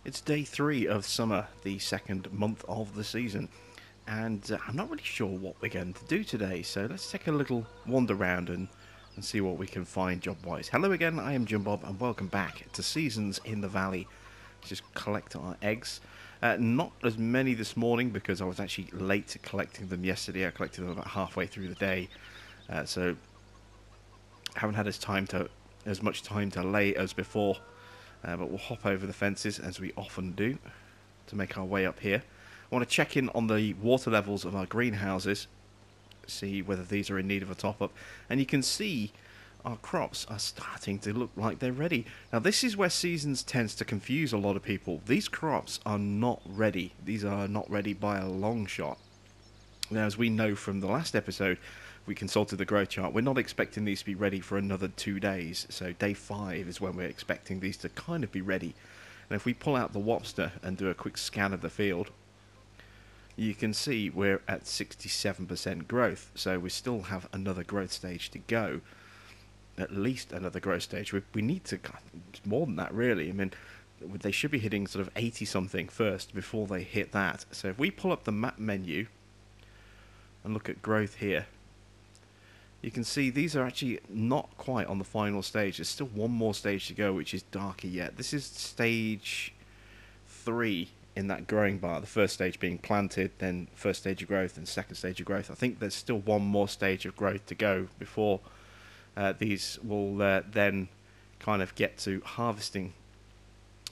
It's day 3 of summer, the second month of the season, and I'm not really sure what we're going to do today, so let's take a little wander around and see what we can find job-wise. Hello again, I am Jim Bob, and welcome back to Seasons in the Valley. Let's just collect our eggs. Not as many this morning because I was actually late collecting them yesterday. I collected them about halfway through the day, so haven't had as much time to lay as before. But we'll hop over the fences as we often do to make our way up here. I want to check in on the water levels of our greenhouses, see whether these are in need of a top-up. And you can see our crops are starting to look like they're ready. Now this is where Seasons tends to confuse a lot of people. These crops are not ready. These are not ready by a long shot. Now, as we know from the last episode, we consulted the growth chart. We're not expecting these to be ready for another 2 days. So day 5 is when we're expecting these to kind of be ready. And if we pull out the Wopster and do a quick scan of the field, you can see we're at 67% growth. So we still have another growth stage to go. At least another growth stage. We need to, more than that really. I mean, they should be hitting sort of 80 something first before they hit that. So if we pull up the map menu and look at growth here, you can see these are actually not quite on the final stage. There's still one more stage to go, which is darker yet. This is stage 3 in that growing bar. The first stage being planted, then first stage of growth, and second stage of growth. I think there's still one more stage of growth to go before these will then kind of get to harvesting.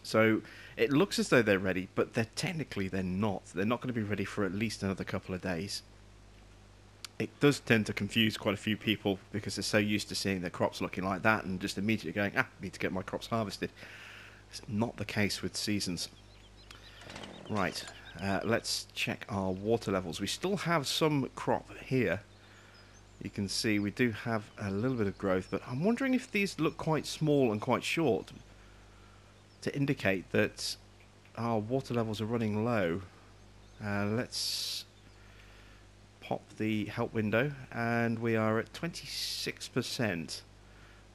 So it looks as though they're ready, but they're not. They're not going to be ready for at least another couple of days. It does tend to confuse quite a few people because they're so used to seeing their crops looking like that and just immediately going, I need to get my crops harvested. It's not the case with Seasons. Right, let's check our water levels. We still have some crop here. You can see we do have a little bit of growth, but I'm wondering if these look quite small and quite short to indicate that our water levels are running low. Let's pop the help window, and we are at 26%.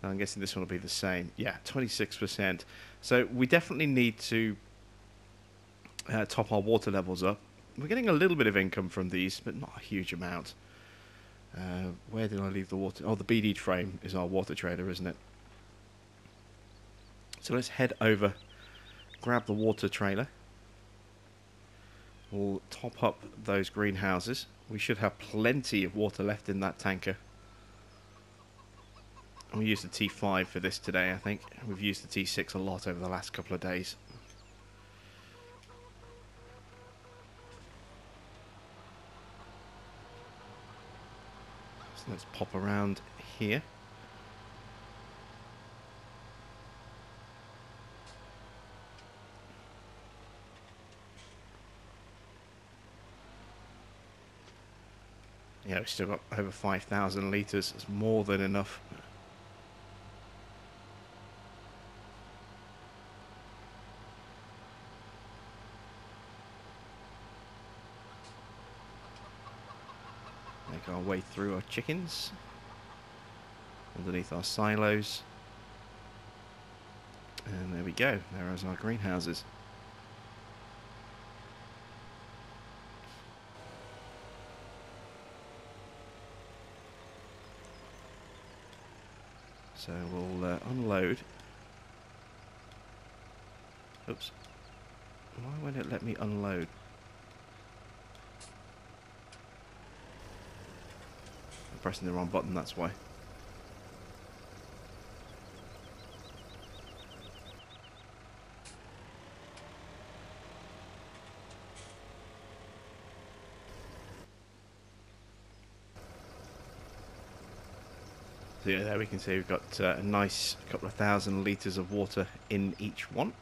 I'm guessing this one will be the same. Yeah, 26%. So we definitely need to top our water levels up. We're getting a little bit of income from these, but not a huge amount. Where did I leave the water? Oh, the BD frame is our water trailer, isn't it? So let's head over, grab the water trailer. We'll top up those greenhouses. We should have plenty of water left in that tanker. We used the T5 for this today, I think. We've used the T6 a lot over the last couple of days. So let's pop around here. Yeah, we've still got over 5,000 litres. It's more than enough. Make our way through our chickens, underneath our silos. And there we go. There is our greenhouses. So we'll unload. Oops. Why won't it let me unload? I'm pressing the wrong button, that's why. So yeah, there we can see we've got a nice couple of thousand litres of water in each one.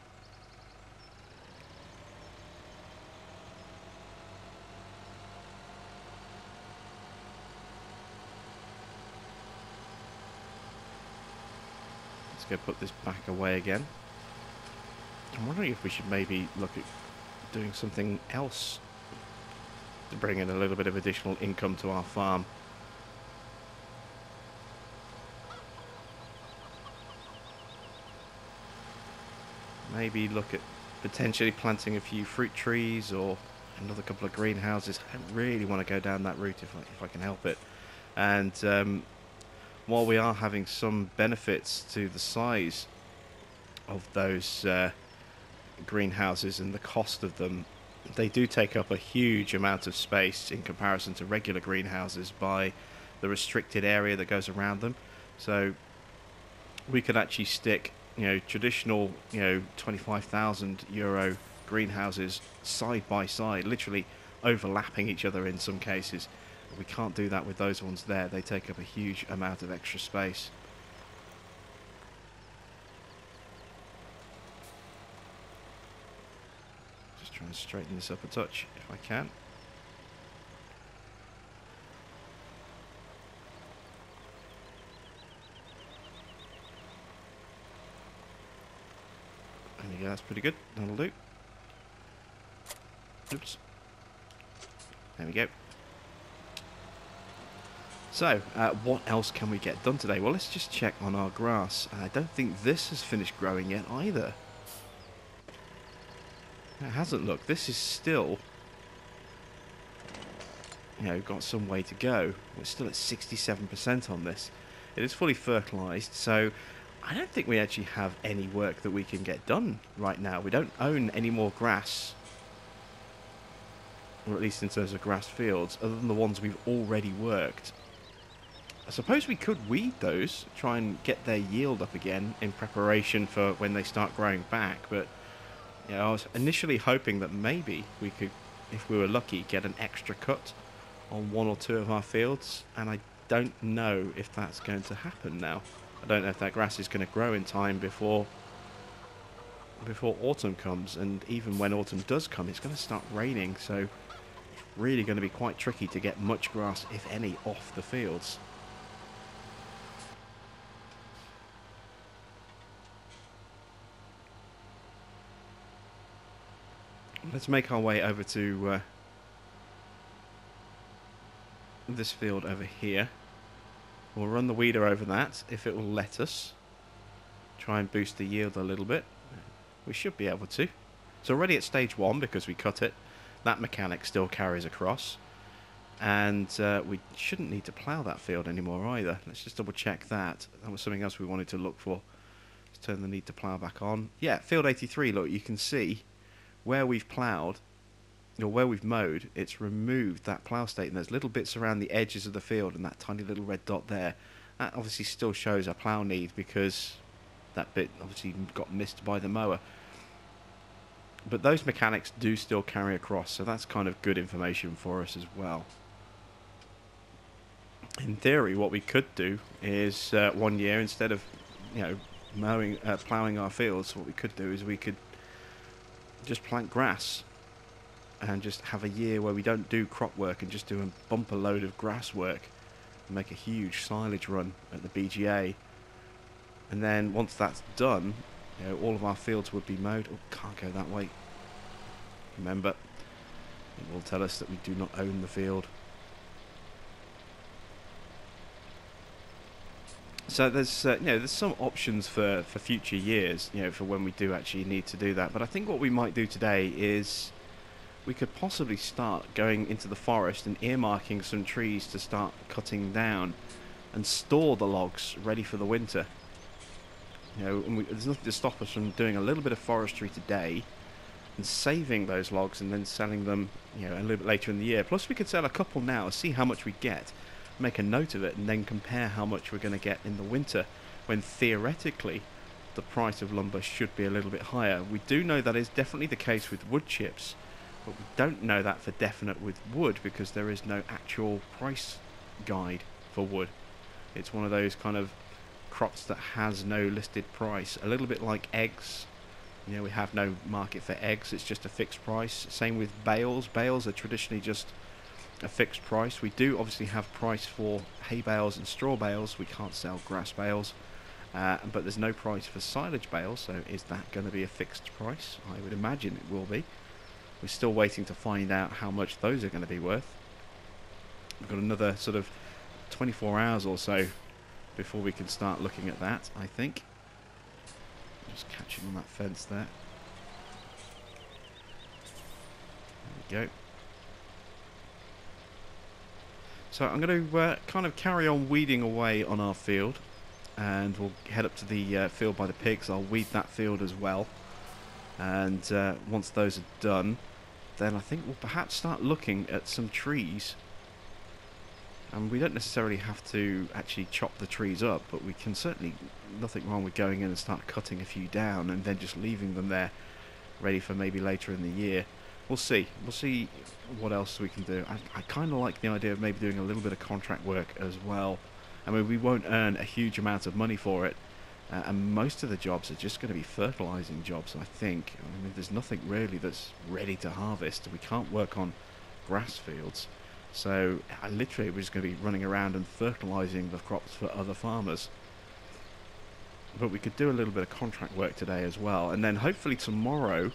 Let's go put this back away again. I'm wondering if we should maybe look at doing something else to bring in a little bit of additional income to our farm. Maybe look at potentially planting a few fruit trees or another couple of greenhouses. I don't really want to go down that route if I can help it. And while we are having some benefits to the size of those greenhouses and the cost of them, they do take up a huge amount of space in comparison to regular greenhouses by the restricted area that goes around them. So we could actually stick, traditional, 25,000 euro greenhouses side by side, literally overlapping each other in some cases. We can't do that with those ones there. They take up a huge amount of extra space. Just try and straighten this up a touch if I can. There we go, that's pretty good. That'll do. Oops. There we go. So, what else can we get done today? Well, let's just check on our grass. I don't think this has finished growing yet either. It hasn't. Look, this is still, got some way to go. We're still at 67% on this. It is fully fertilized, so I don't think we actually have any work that we can get done right now. We don't own any more grass, or at least in terms of grass fields, other than the ones we've already worked. I suppose we could weed those, try and get their yield up again in preparation for when they start growing back, but I was initially hoping that maybe we could, if we were lucky, get an extra cut on one or two of our fields, and I don't know if that's going to happen now. I don't know if that grass is going to grow in time before autumn comes, and even when autumn does come, it's going to start raining, so it's really going to be quite tricky to get much grass, if any, off the fields. Let's make our way over to this field over here. We'll run the weeder over that if it will let us. Try and boost the yield a little bit. We should be able to. It's already at stage 1 because we cut it. That mechanic still carries across. And we shouldn't need to plough that field anymore either. Let's just double check that. That was something else we wanted to look for. Let's turn the need to plough back on. Yeah, field 83, look, you can see where we've ploughed, or where we've mowed, it's removed that plough state, and there's little bits around the edges of the field, and that tiny little red dot there, that obviously still shows a plough need because that bit obviously got missed by the mower. But those mechanics do still carry across, so that's kind of good information for us as well. In theory, what we could do is 1 year, instead of ploughing our fields, what we could do is we could just plant grass and just have a year where we don't do crop work and just do a bumper load of grass work and make a huge silage run at the BGA. And then once that's done, all of our fields would be mowed. Oh, can't go that way. Remember, it will tell us that we do not own the field. So there's there's some options for future years, for when we do actually need to do that. But I think what we might do today is we could possibly start going into the forest and earmarking some trees to start cutting down and store the logs ready for the winter. And there's nothing to stop us from doing a little bit of forestry today and saving those logs and then selling them, a little bit later in the year. Plus we could sell a couple now, see how much we get, make a note of it, and then compare how much we're going to get in the winter, when theoretically the price of lumber should be a little bit higher. We do know that is definitely the case with wood chips, but we don't know that for definite with wood because there is no actual price guide for wood. It's one of those kind of crops that has no listed price, a little bit like eggs. We have no market for eggs, it's just a fixed price. Same with bales. Bales are traditionally just a fixed price. We do obviously have price for hay bales and straw bales. We can't sell grass bales, but there's no price for silage bales. So is that going to be a fixed price? I would imagine it will be. We're still waiting to find out how much those are going to be worth. We've got another sort of 24 hours or so before we can start looking at that, I think. Just catching on that fence there. Go. So I'm going to kind of carry on weeding away on our field, and we'll head up to the field by the pigs. I'll weed that field as well, and once those are done, then I think we'll perhaps start looking at some trees. And we don't necessarily have to actually chop the trees up, but we can certainly, nothing wrong with going in and start cutting a few down and then just leaving them there ready for maybe later in the year. We'll see what else we can do. I kind of like the idea of maybe doing a little bit of contract work as well. I mean, we won't earn a huge amount of money for it, and most of the jobs are just going to be fertilizing jobs, I think. I mean, there's nothing really that's ready to harvest. We can't work on grass fields. So literally we're just going to be running around and fertilizing the crops for other farmers. But we could do a little bit of contract work today as well, and then hopefully tomorrow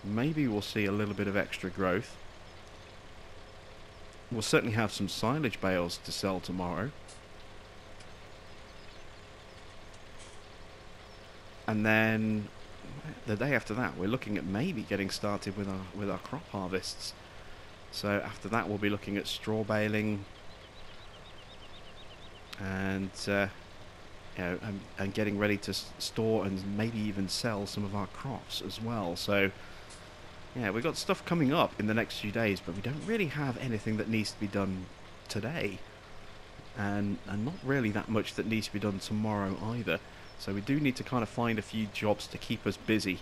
maybe we'll see a little bit of extra growth. We'll certainly have some silage bales to sell tomorrow. And then the day after that we're looking at maybe getting started with our crop harvests. So after that we'll be looking at straw baling and and getting ready to store and maybe even sell some of our crops as well. So yeah, we've got stuff coming up in the next few days, but we don't really have anything that needs to be done today, and not really that much that needs to be done tomorrow either. So we do need to kind of find a few jobs to keep us busy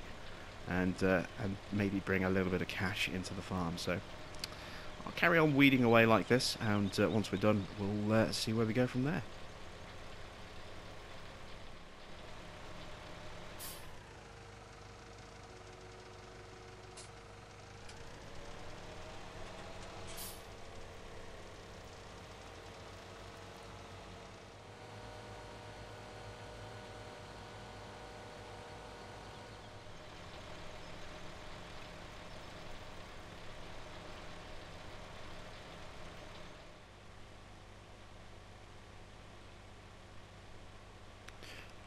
and maybe bring a little bit of cash into the farm. So I'll carry on weeding away like this, and once we're done we'll see where we go from there.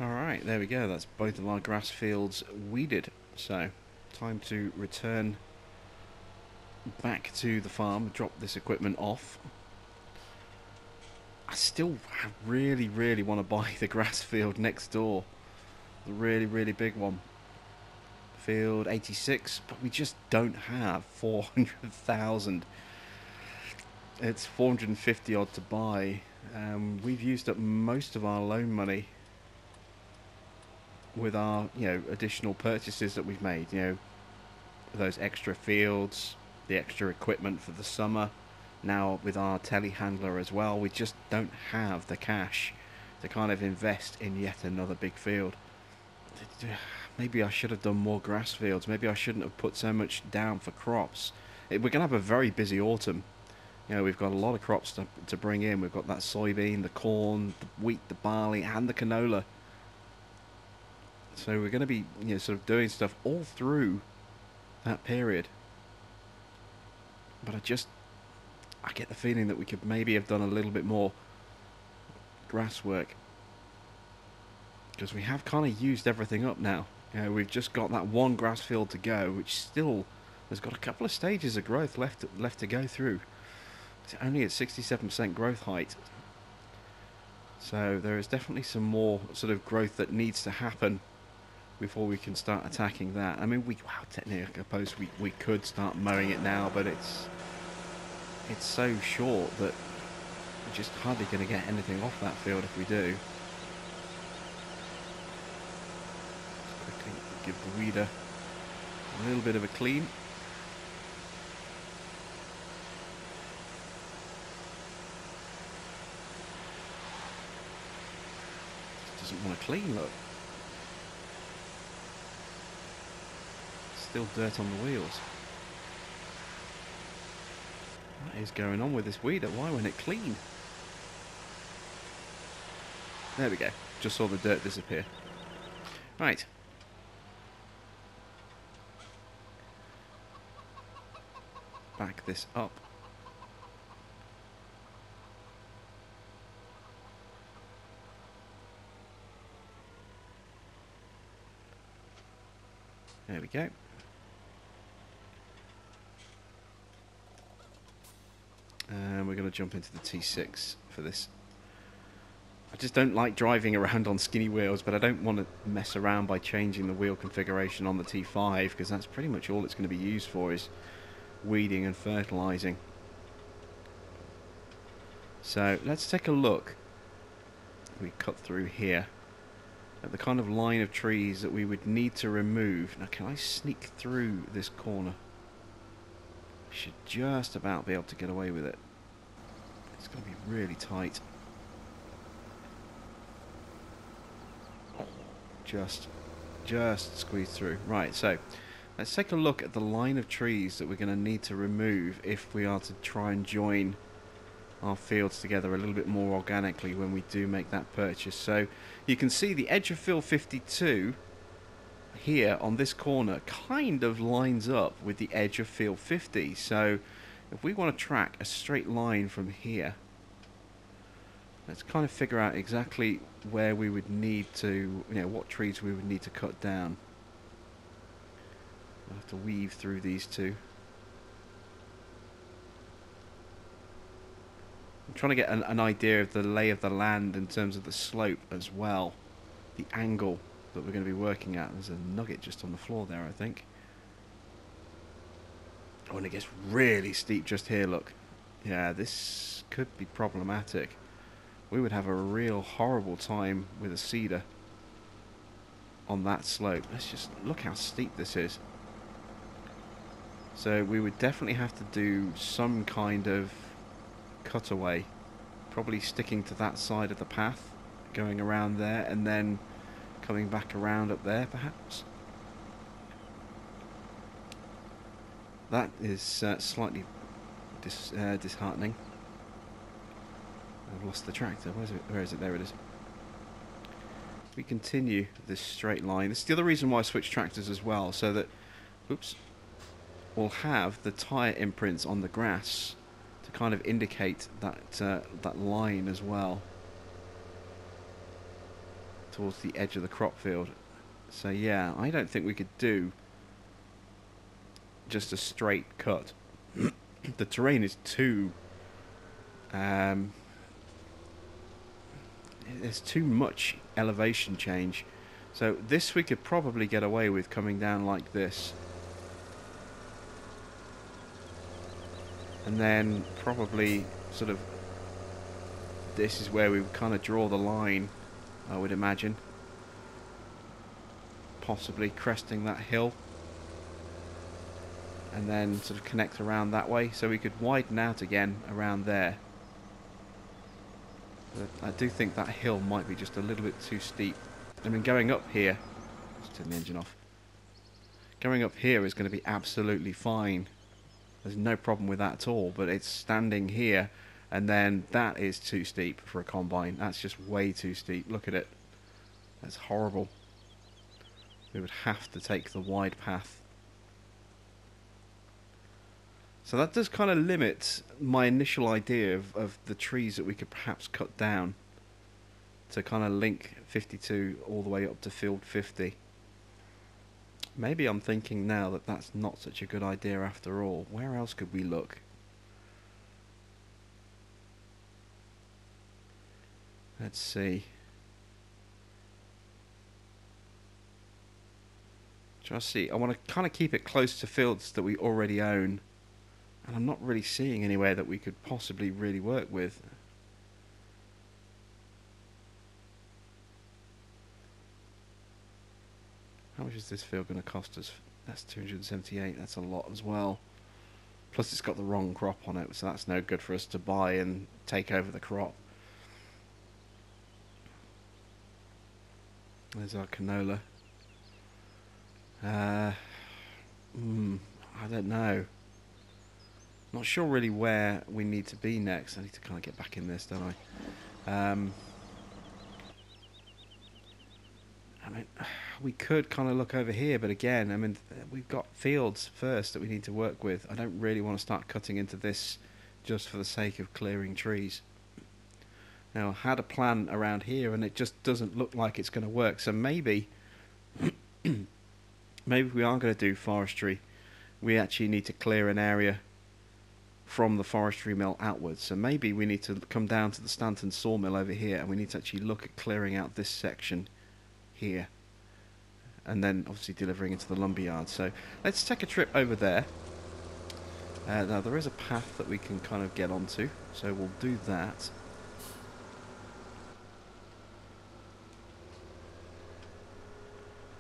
Alright, there we go, that's both of our grass fields weeded. So, time to return back to the farm, drop this equipment off. I still really want to buy the grass field next door. The really big one. Field 86, but we just don't have 400,000. It's 450 odd to buy. We've used up most of our loan money with our additional purchases that we've made, those extra fields, the extra equipment for the summer. Now with our telehandler as well, we just don't have the cash to kind of invest in yet another big field. Maybe I should have done more grass fields. Maybe I shouldn't have put so much down for crops. We're going to have a very busy autumn. We've got a lot of crops to bring in. We've got that soybean, the corn, the wheat, the barley, and the canola. So we're going to be sort of doing stuff all through that period. But I get the feeling that we could maybe have done a little bit more grass work, because we have kind of used everything up now. We've just got that one grass field to go, which still has got a couple of stages of growth left to go through. It's only at 67% growth height. So there is definitely some more sort of growth that needs to happen before we can start attacking that. I mean, technically, I suppose we could start mowing it now, but it's so short that we're just hardly going to get anything off that field if we do. Just quickly give the weeder a little bit of a clean. Just doesn't want to clean, look. Still dirt on the wheels. What is going on with this weeder? Why won't it clean? There we go. Just saw the dirt disappear. Right. Back this up. There we go. And we're going to jump into the T6 for this. I just don't like driving around on skinny wheels, but I don't want to mess around by changing the wheel configuration on the T5, because that's pretty much all it's going to be used for, is weeding and fertilizing. So let's take a look. We cut through here at the kind of line of trees that we would need to remove. Now, can I sneak through this corner? I should just about be able to get away with it. It's going to be really tight. Just squeeze through. Right, so let's take a look at the line of trees that we're going to need to remove if we are to try and join our fields together a little bit more organically when we do make that purchase. So you can see the edge of field 52 here on this corner kind of lines up with the edge of field 50. So if we want to track a straight line from here, let's kind of figure out exactly where we would need to, what trees we would need to cut down. We'll have to weave through these two. I'm trying to get an idea of the lay of the land in terms of the slope as well. The angle that we're going to be working at. There's a nugget just on the floor there, I think. Oh, and it gets really steep just here, look. Yeah, this could be problematic. We would have a real horrible time with a cedar on that slope. Let's just look how steep this is. So we would definitely have to do some kind of cutaway, probably sticking to that side of the path, going around there and then coming back around up there perhaps. That is slightly disheartening. I've lost the tractor. Where is it? There it is. We continue this straight line. This is the other reason why I switched tractors as well, so that, oops, we'll have the tyre imprints on the grass to kind of indicate that that line as well towards the edge of the crop field. So yeah, I don't think we could do just a straight cut. The terrain is too there's too much elevation change. So this we could probably get away with coming down like this. And then probably sort of this is where we would kind of draw the line, I would imagine. Possibly cresting that hill. And then sort of connect around that way. So we could widen out again around there. But I do think that hill might be just a little bit too steep. I mean, going up here... Let's turn the engine off. Going up here is going to be absolutely fine. There's no problem with that at all, but it's standing here, and then that is too steep for a combine. That's just way too steep. Look at it. That's horrible. We would have to take the wide path. So that does kind of limit my initial idea of the trees that we could perhaps cut down to kind of link 52 all the way up to field 50. Maybe I'm thinking now that that's not such a good idea after all. Where else could we look? Let's see. Just see. I want to kind of keep it close to fields that we already own. And I'm not really seeing anywhere that we could possibly really work with. How much is this field going to cost us? That's 278. That's a lot as well. Plus it's got the wrong crop on it, so that's no good for us to buy and take over the crop. There's our canola. I don't know. Not sure really where we need to be next. I need to kind of get back in this, don't I? I mean, we could kind of look over here, but again, I mean, we've got fields first that we need to work with. I don't really want to start cutting into this just for the sake of clearing trees. Now, I had a plan around here, and it just doesn't look like it's going to work. So maybe, maybe if we are going to do forestry, we actually need to clear an area from the forestry mill outwards. So maybe we need to come down to the Stanton sawmill over here, and we need to actually look at clearing out this section here, and then obviously delivering into the lumberyard. So let's take a trip over there. Now there is a path that we can kind of get onto, so we'll do that.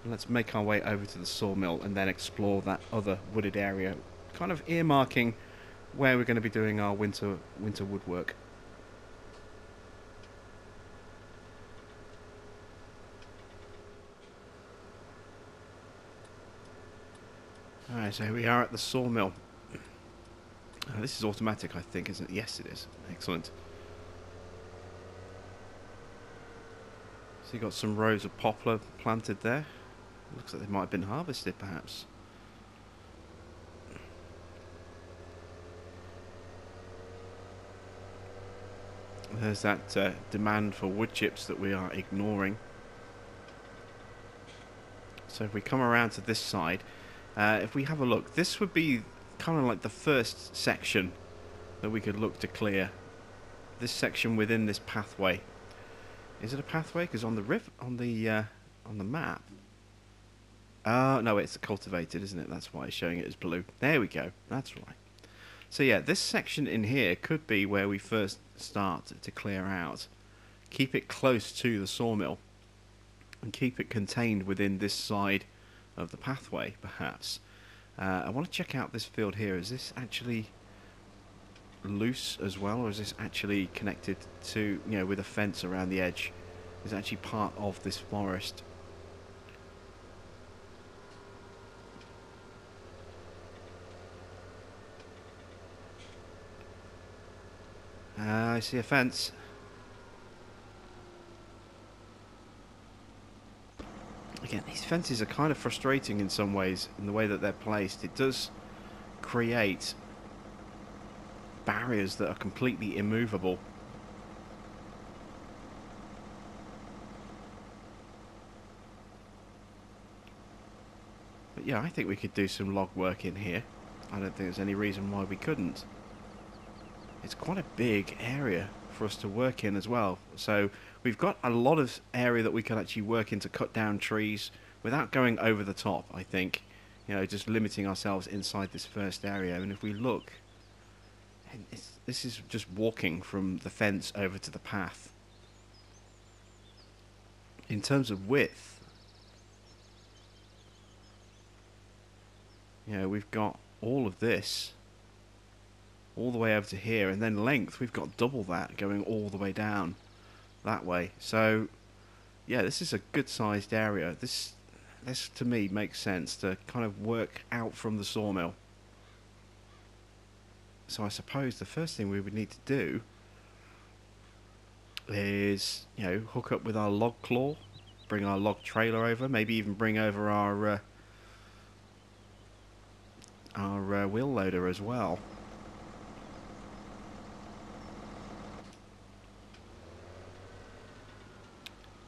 Let's make our way over to the sawmill and then explore that other wooded area, kind of earmarking where we're going to be doing our winter woodwork. Alright, so here we are at the sawmill. This is automatic, I think, isn't it? Yes, it is. Excellent. So you've got some rows of poplar planted there. Looks like they might have been harvested, perhaps. There's that demand for wood chips that we are ignoring. So if we come around to this side, if we have a look, this would be kind of like the first section that we could look to clear. This section within this pathway. Is it a pathway? Because on the map. No, it's cultivated, isn't it? That's why it's showing it as blue. There we go. That's right. So yeah, this section in here could be where we first start to clear out. Keep it close to the sawmill, and keep it contained within this side of the pathway, perhaps. I want to check out this field here. Is this actually loose as well, or is this actually connected to, you know, with a fence around the edge? Is it actually part of this forest? I see a fence. Again, these fences are kind of frustrating in some ways, in the way that they're placed. It does create barriers that are completely immovable. But yeah, I think we could do some log work in here. I don't think there's any reason why we couldn't. It's quite a big area for us to work in as well. So we've got a lot of area that we can actually work in to cut down trees without going over the top, I think. You know, just limiting ourselves inside this first area. And if we look, this is just walking from the fence over to the path. In terms of width, you know, we've got all of this all the way over to here, and then length, we've got double that going all the way down that way. So yeah, this is a good sized area. This to me makes sense to kind of work out from the sawmill. So I suppose the first thing we would need to do is, you know, hook up with our log claw, bring our log trailer over, maybe even bring over our wheel loader as well.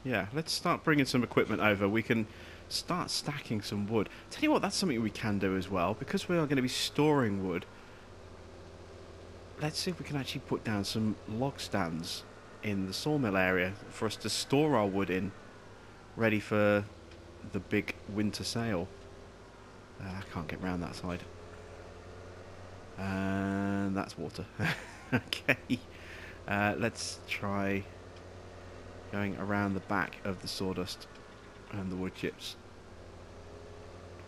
Yeah, let's start bringing some equipment over. We can start stacking some wood. Tell you what, that's something we can do as well. Because we are going to be storing wood, let's see if we can actually put down some log stands in the sawmill area for us to store our wood in, ready for the big winter sale. I can't get round that side. And that's water. Okay. Let's try going around the back of the sawdust and the wood chips.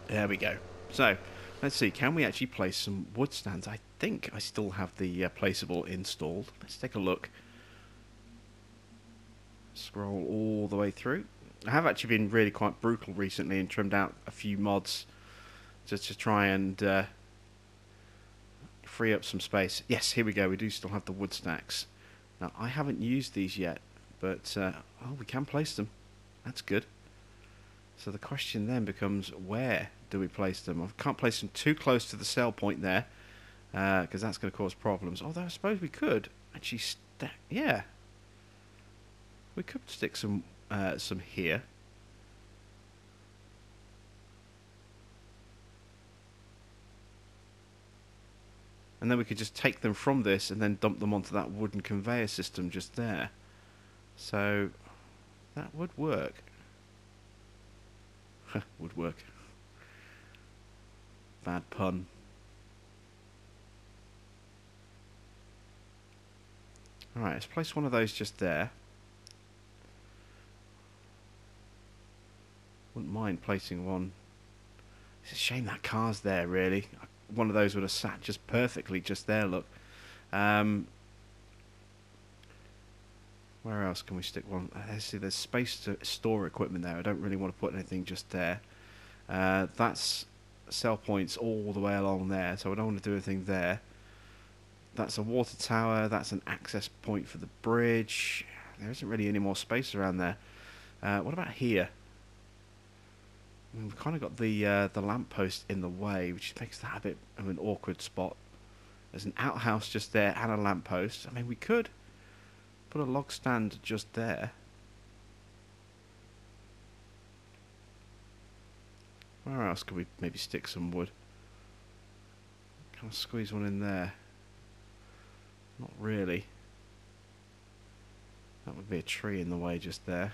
There we go. So, let's see, can we actually place some wood stands? I think I still have the placeable installed. Let's take a look. Scroll all the way through. I have actually been really quite brutal recently and trimmed out a few mods just to try and free up some space. Yes, here we go. We do still have the wood stacks. Now, I haven't used these yet, but oh, we can place them. That's good. So the question then becomes, where do we place them? I can't place them too close to the sale point there, because that's going to cause problems. Although I suppose we could actually stack. Yeah, we could stick some here. and then we could just take them from this and then dump them onto that wooden conveyor system just there. So that would work. Would work. Bad pun. Alright, let's place one of those just there. Wouldn't mind placing one. It's a shame that car's there, really. One of those would have sat just perfectly just there, look. Where else can we stick one? Let's see, there's space to store equipment there. I don't really want to put anything just there. That's sell points all the way along there, so I don't want to do anything there. That's a water tower. That's an access point for the bridge. There isn't really any more space around there. What about here? We've kind of got the lamppost in the way, which makes that a bit of an awkward spot. There's an outhouse just there and a lamppost. I mean, we could put a log stand just there. Where else could we maybe stick some wood? Can I squeeze one in there? Not really. That would be a tree in the way just there.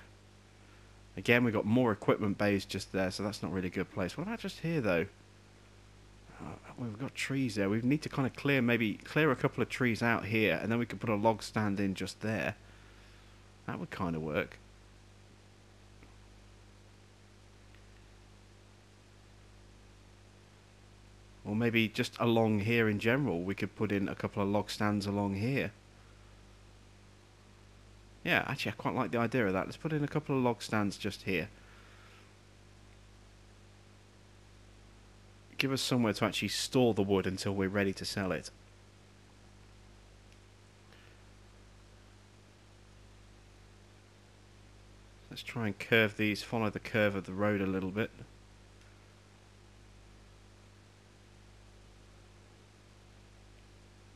Again, we've got more equipment bays just there, so that's not really a good place. What about just here, though? We've got trees there. We need to kind of maybe clear a couple of trees out here, and then we could put a log stand in just there. That would kind of work. Or maybe just along here in general, we could put in a couple of log stands along here. Yeah, actually, I quite like the idea of that. Let's put in a couple of log stands just here. Give us somewhere to actually store the wood until we're ready to sell it. Let's try and curve these, follow the curve of the road a little bit.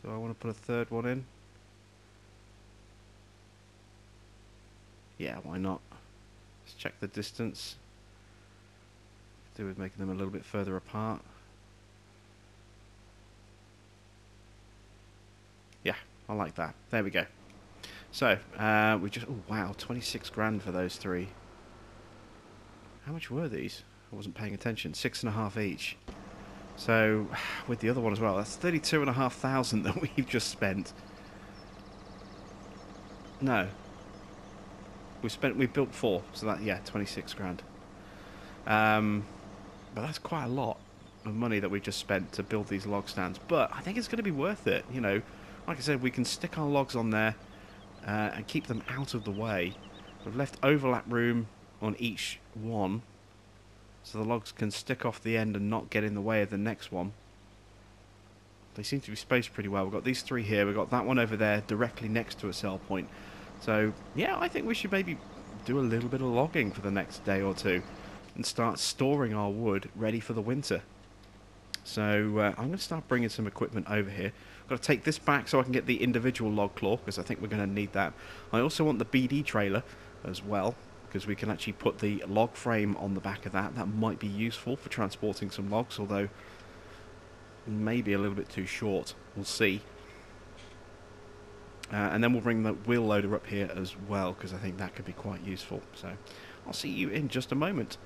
Do I want to put a third one in? Yeah, why not? Let's check the distance. Do with making them a little bit further apart. Yeah, I like that. There we go. So, we just... Oh, wow, 26 grand for those three. How much were these? I wasn't paying attention. 6.5 each. So, with the other one as well, that's 32,500 that we've just spent. No. We built 4, so that, yeah, 26 grand. But that's quite a lot of money that we've just spent to build these log stands. But I think it's going to be worth it, you know. Like I said, we can stick our logs on there and keep them out of the way. We've left overlap room on each one, so the logs can stick off the end and not get in the way of the next one. They seem to be spaced pretty well. We've got these 3 here. We've got that one over there directly next to a sell point. So, yeah, I think we should maybe do a little bit of logging for the next day or two and start storing our wood ready for the winter. So, I'm going to start bringing some equipment over here. I've got to take this back so I can get the individual log claw, because I think we're going to need that. I also want the BD trailer as well, because we can actually put the log frame on the back of that. That might be useful for transporting some logs, although maybe a little bit too short. We'll see. And then we'll bring the wheel loader up here as well, because I think that could be quite useful. So I'll see you in just a moment.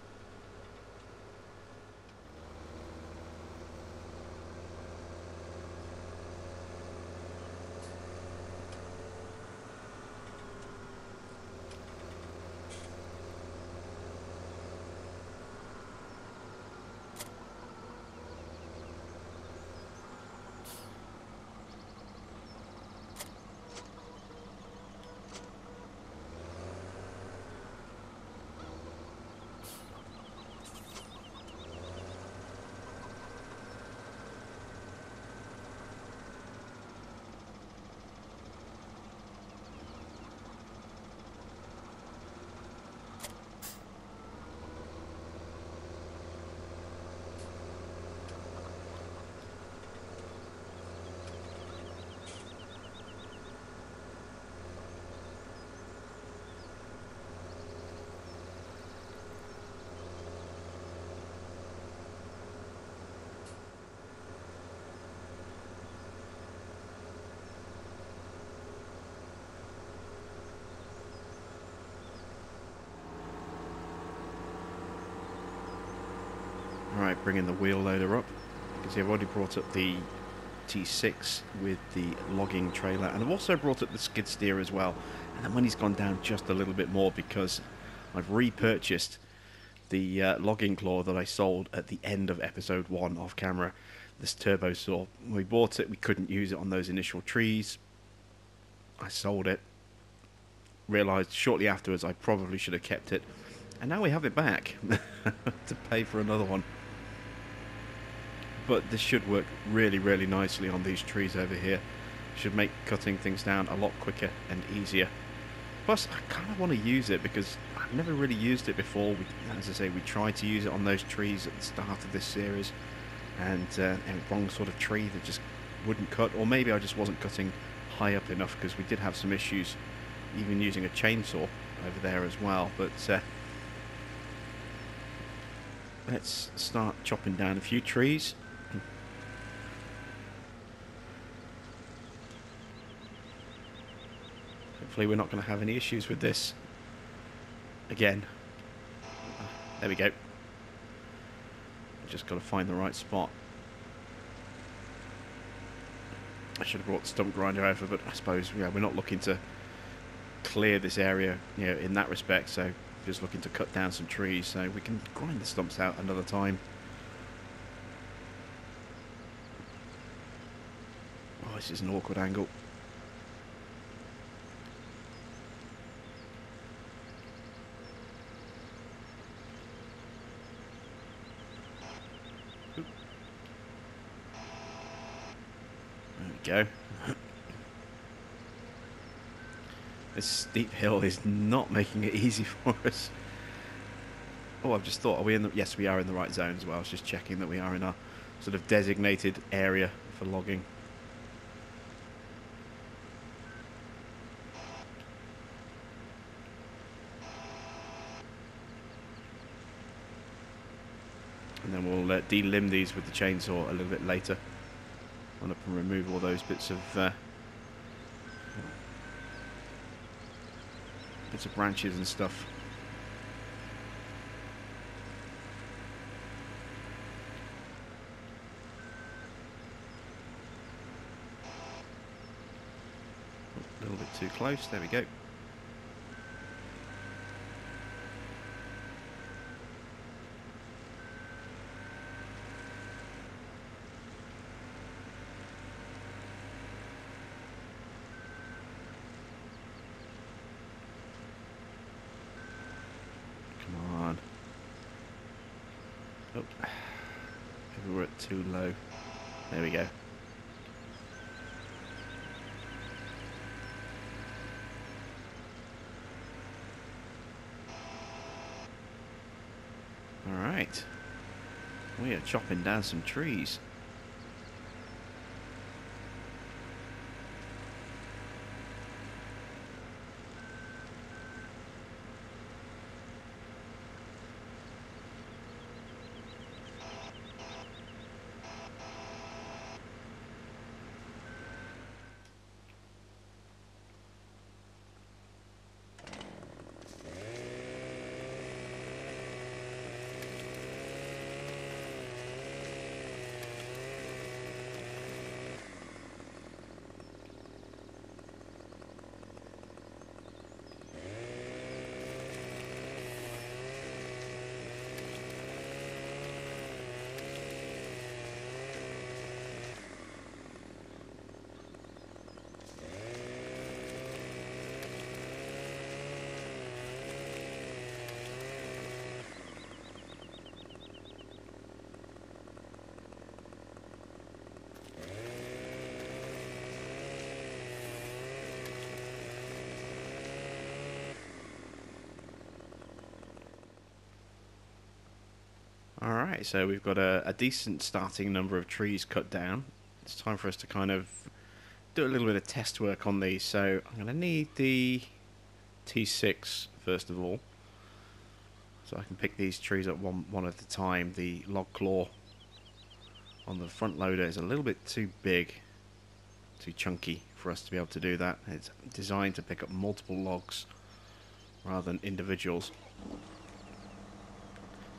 Alright, bringing the wheel loader up. You can see I've already brought up the T6 with the logging trailer, and I've also brought up the skid steer as well. And the money's gone down just a little bit more because I've repurchased the logging claw that I sold at the end of episode 1 off camera. This turbo saw. When we bought it, we couldn't use it on those initial trees. I sold it. Realised shortly afterwards I probably should have kept it. And now we have it back to pay for another one. But this should work really, really nicely on these trees over here. Should make cutting things down a lot quicker and easier. Plus, I kind of want to use it because I've never really used it before. As I say, we tried to use it on those trees at the start of this series. And wrong sort of tree that just wouldn't cut. Or maybe I just wasn't cutting high up enough because we did have some issues even using a chainsaw over there as well. But let's start chopping down a few trees. Hopefully we're not going to have any issues with this again. There we go. Just got to find the right spot. I should have brought the stump grinder over, but I suppose we're not looking to clear this area, in that respect. So just looking to cut down some trees, so we can grind the stumps out another time. Oh, this is an awkward angle. There we go. This steep hill is not making it easy for us. Oh, I've just thought, are we in the... Yes, we are in the right zone as well. I was just checking that we are in our sort of designated area for logging. And then we'll delimb these with the chainsaw a little bit later. Run up and remove all those bits of branches and stuff. A little bit too close. There we go. Oh, maybe we're at too low. There we go. Alright. We are chopping down some trees. Alright, so we've got a decent starting number of trees cut down. It's time for us to kind of do a little bit of test work on these. So I'm going to need the T6 first of all, so I can pick these trees up one at a time. The log claw on the front loader is a little bit too big, too chunky for us to be able to do that. It's designed to pick up multiple logs rather than individuals.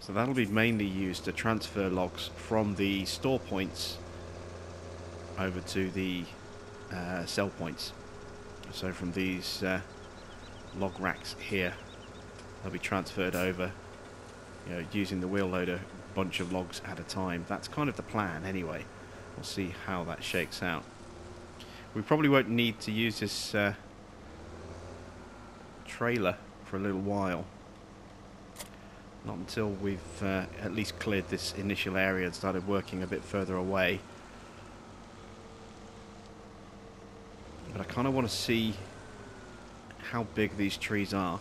So that'll be mainly used to transfer logs from the store points over to the sell points. So from these log racks here, they'll be transferred over, you know, using the wheel loader, bunch of logs at a time. That's kind of the plan anyway. We'll see how that shakes out. We probably won't need to use this trailer for a little while. Not until we've at least cleared this initial area and started working a bit further away. But I kind of want to see how big these trees are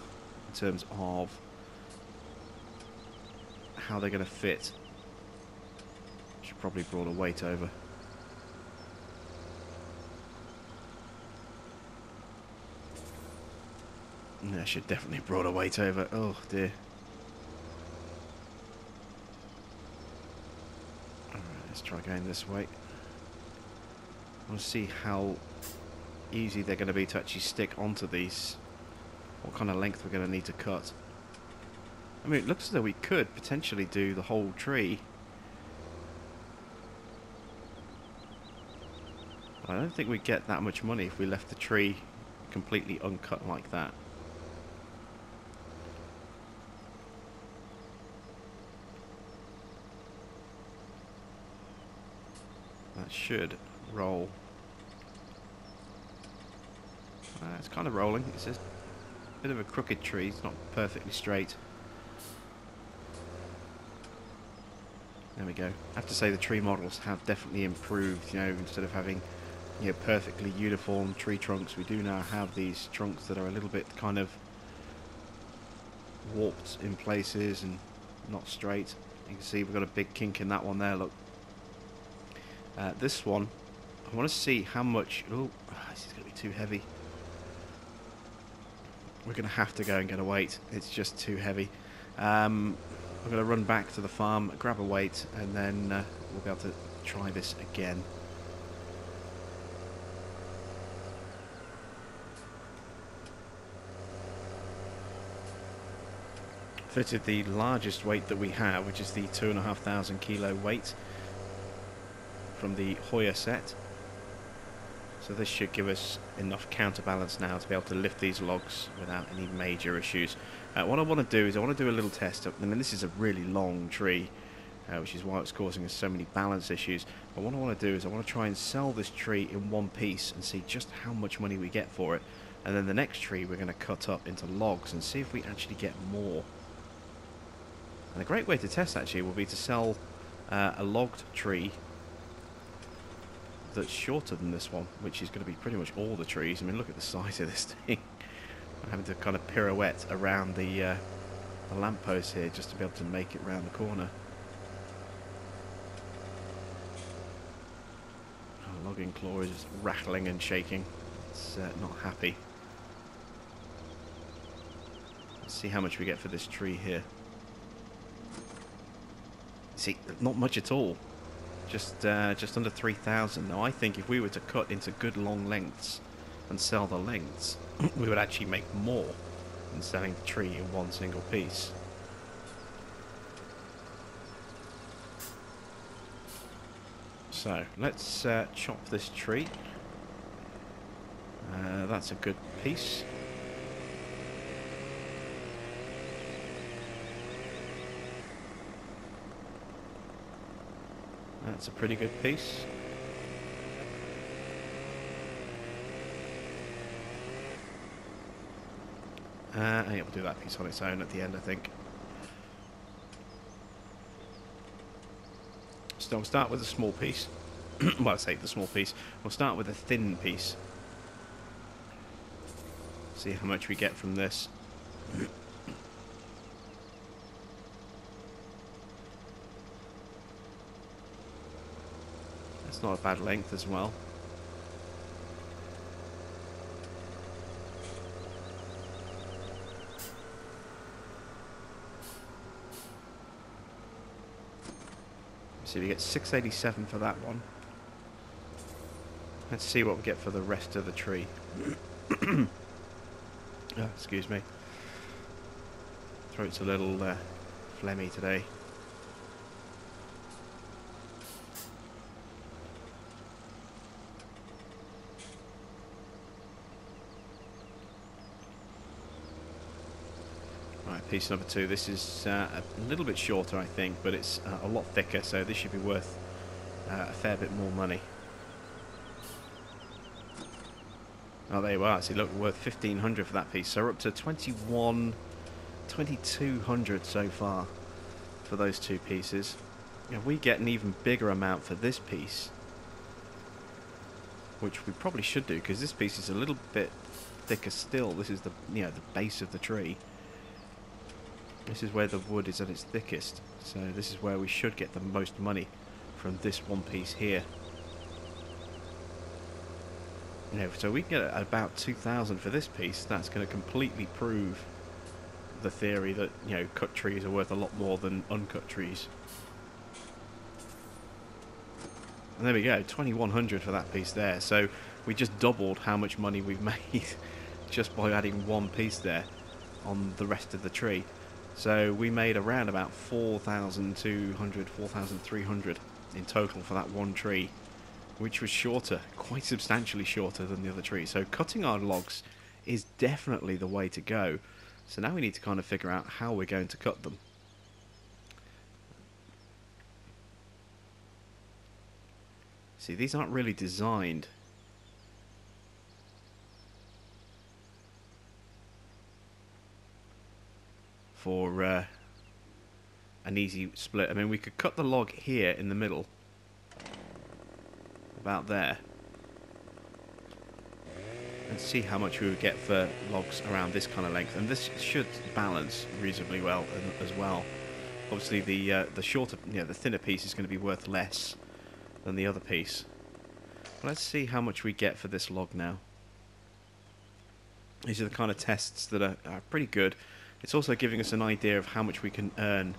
in terms of how they're going to fit. Should probably brought a weight over. I should definitely brought a weight over. Oh dear. Alright, let's try going this way. I want to see how easy they're going to be to actually stick onto these. What kind of length we're going to need to cut. I mean, it looks as though we could potentially do the whole tree. But I don't think we'd get that much money if we left the tree completely uncut like that. That should roll. It's kind of rolling. It's a bit of a crooked tree. It's not perfectly straight. There we go. I have to say the tree models have definitely improved. You know, instead of having, you know, perfectly uniform tree trunks, we do now have these trunks that are a little bit kind of warped in places and not straight. You can see we've got a big kink in that one there. Look. This one, I want to see how much. Oh, this is going to be too heavy. We're going to have to go and get a weight. It's just too heavy. I'm going to run back to the farm, grab a weight, and then we'll be able to try this again. Fitted the largest weight that we have, which is the 2,500 kilo weight from the Hoyer set. So this should give us enough counterbalance now to be able to lift these logs without any major issues. What I want to do is I want to do a little test. I mean, this is a really long tree, which is why it's causing us so many balance issues. But what I want to do is I want to try and sell this tree in one piece and see just how much money we get for it. And then the next tree we're going to cut up into logs and see if we actually get more. And a great way to test actually will be to sell a logged tree that's shorter than this one, which is going to be pretty much all the trees. I mean, look at the size of this thing. I'm having to kind of pirouette around the lamppost here just to be able to make it round the corner. Our logging claw is just rattling and shaking. It's not happy. Let's see how much we get for this tree here. See, not much at all. Just under 3,000. Now I think if we were to cut into good long lengths and sell the lengths, we would actually make more than selling the tree in one single piece. So let's chop this tree. That's a good piece. That's a pretty good piece. Yeah, we'll do that piece on its own at the end, I think. So we'll start with a small piece. Well, I say the small piece. We'll start with a thin piece. See how much we get from this. That's not a bad length as well. So we get 687 for that one. Let's see what we get for the rest of the tree. Oh, excuse me. Throat's a little phlegmy today. Right, piece number 2. This is a little bit shorter, I think, but it's a lot thicker, so this should be worth a fair bit more money. Oh, there you are. See, look, worth 1,500 for that piece. So we're up to 2,200 so far for those 2 pieces. If we get an even bigger amount for this piece, which we probably should do, because this piece is a little bit thicker still. This is the the base of the tree. This is where the wood is at its thickest. So this is where we should get the most money from this one piece here. So we can get about 2,000 for this piece. That's going to completely prove the theory that cut trees are worth a lot more than uncut trees. And there we go, 2,100 for that piece there. So we just doubled how much money we've made just by adding one piece there on the rest of the tree. So we made around about 4,200, 4,300 in total for that one tree, which was shorter, quite substantially shorter than the other tree. So cutting our logs is definitely the way to go. So now we need to kind of figure out how we're going to cut them. See, these aren't really designed for an easy split. I mean, we could cut the log here in the middle, about there, and see how much we would get for logs around this kind of length. And this should balance reasonably well as well. Obviously, the shorter, the thinner piece is going to be worth less than the other piece. But let's see how much we get for this log now. These are the kind of tests that are pretty good. It's also giving us an idea of how much we can earn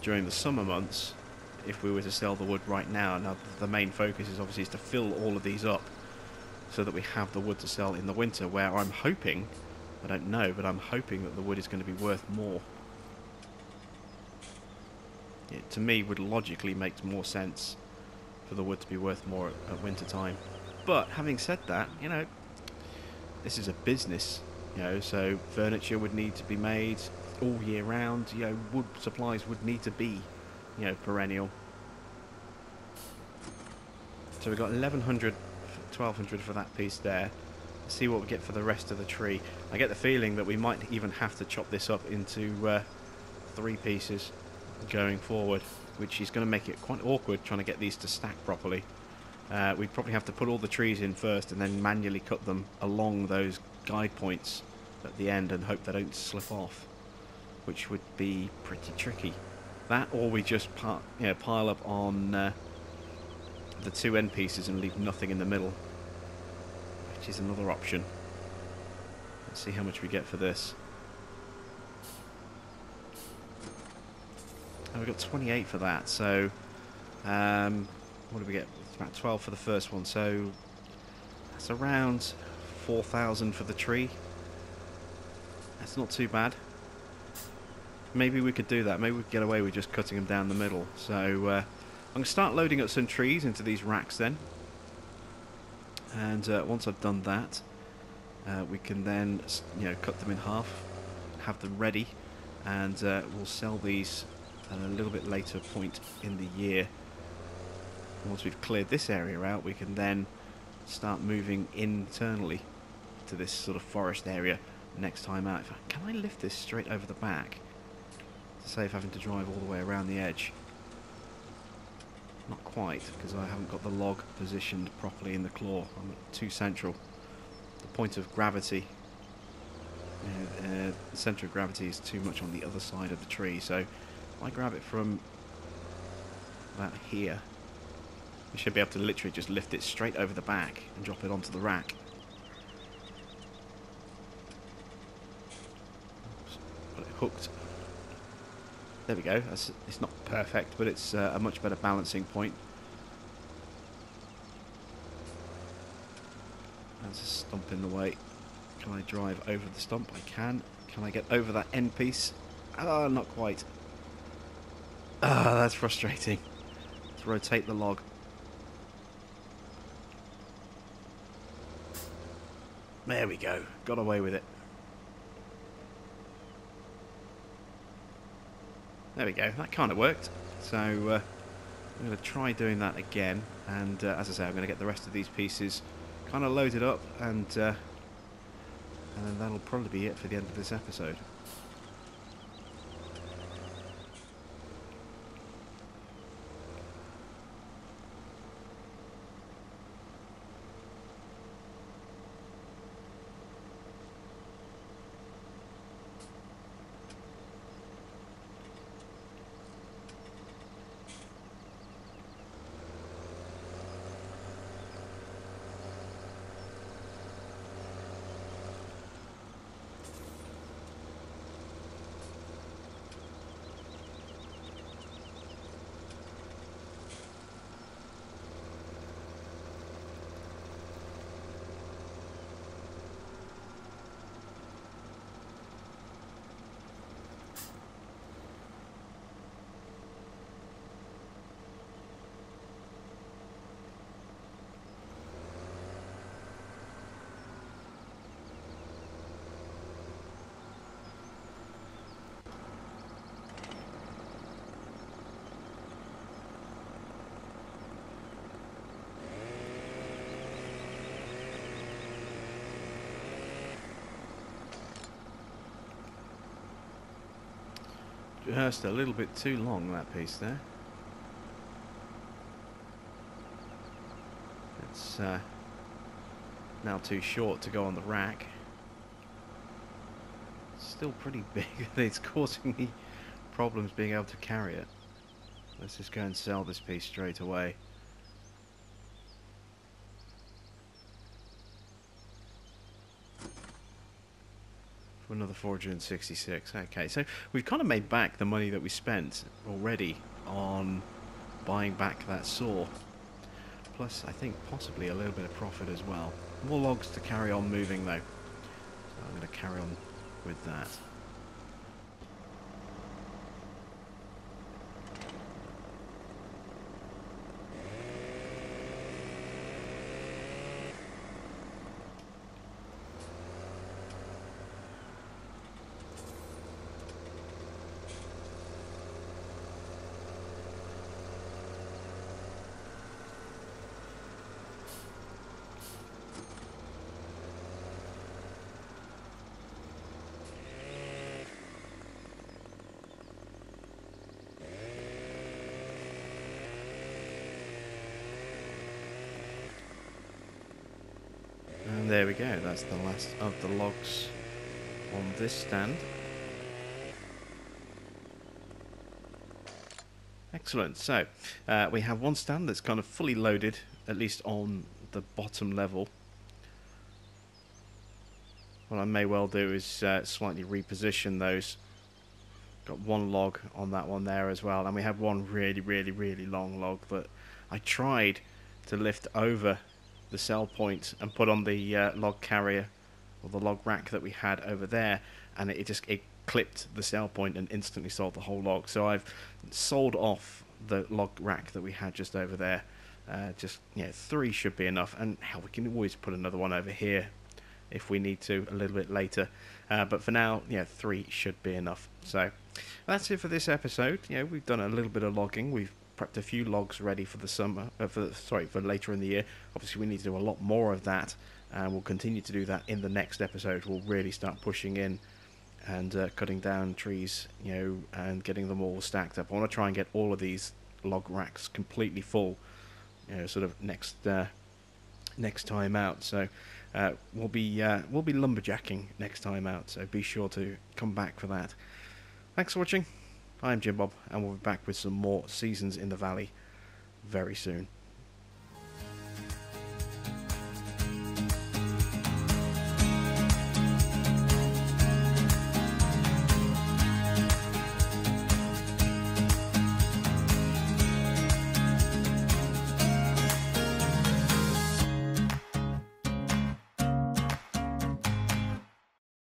during the summer months if we were to sell the wood right now. Now, the main focus is obviously to fill all of these up so that we have the wood to sell in the winter, where I'm hoping, I don't know, but I'm hoping that the wood is going to be worth more. It, to me, would logically make more sense for the wood to be worth more at winter time. But having said that, this is a business, so furniture would need to be made all year round. Wood supplies would need to be, perennial. So we've got 1,100, 1,200 for that piece there. Let's see what we get for the rest of the tree. I get the feeling that we might even have to chop this up into 3 pieces going forward, which is going to make it quite awkward trying to get these to stack properly. We'd probably have to put all the trees in first and then manually cut them along those guide points at the end and hope they don't slip off, which would be pretty tricky. That, or we just pile up on the 2 end pieces and leave nothing in the middle, which is another option. Let's see how much we get for this. Oh, we got 28 for that, so what do we get? It's about 12 for the first one, so that's around 4,000 for the tree. That's not too bad. Maybe we could do that. Maybe we could get away with just cutting them down the middle. So I'm going to start loading up some trees into these racks then. And once I've done that, we can then cut them in half, have them ready, and we'll sell these at a little bit later point in the year. Once we've cleared this area out, we can then start moving internally to this sort of forest area next time out. Can I lift this straight over the back to save having to drive all the way around the edge? Not quite, because I haven't got the log positioned properly in the claw. I'm too central. The point of gravity, the centre of gravity is too much on the other side of the tree. So if I grab it from about here, we should be able to literally just lift it straight over the back and drop it onto the rack. Oops, got it hooked. There we go. It's not perfect, but it's a much better balancing point. There's a stump in the way. Can I drive over the stump? I can. Can I get over that end piece? Ah, not quite. Ah, that's frustrating. Let's rotate the log. There we go. Got away with it. There we go. That kind of worked. So I'm going to try doing that again. And as I say, I'm going to get the rest of these pieces kind of loaded up, and then that'll probably be it for the end of this episode. Just a little bit too long, that piece there. It's now too short to go on the rack. Still pretty big. It's causing me problems being able to carry it. Let's just go and sell this piece straight away. For another 466. Okay, so we've kind of made back the money that we spent already on buying back that saw. Plus, I think possibly a little bit of profit as well. More logs to carry on moving though. So I'm going to carry on with that. And there we go, that's the last of the logs on this stand. Excellent, so we have one stand that's kind of fully loaded, at least on the bottom level. What I may well do is slightly reposition those. Got one log on that one there as well, and we have one really long log that I tried to lift over the cell point and put on the log carrier or the log rack that we had over there, and it clipped the cell point and instantly sold the whole log. So I've sold off the log rack that we had just over there. Just 3 should be enough, and hell, we can always put another one over here if we need to a little bit later, but for now 3 should be enough. So that's it for this episode. We've done a little bit of logging. We've prepped a few logs ready for the summer, for later in the year. Obviously we need to do a lot more of that, and we'll continue to do that in the next episode. We'll really start pushing in and cutting down trees, and getting them all stacked up. I want to try and get all of these log racks completely full, sort of next time out. So we'll be lumberjacking next time out, so be sure to come back for that. Thanks for watching. I'm Jim Bob, and we'll be back with some more Seasons in the Valley very soon.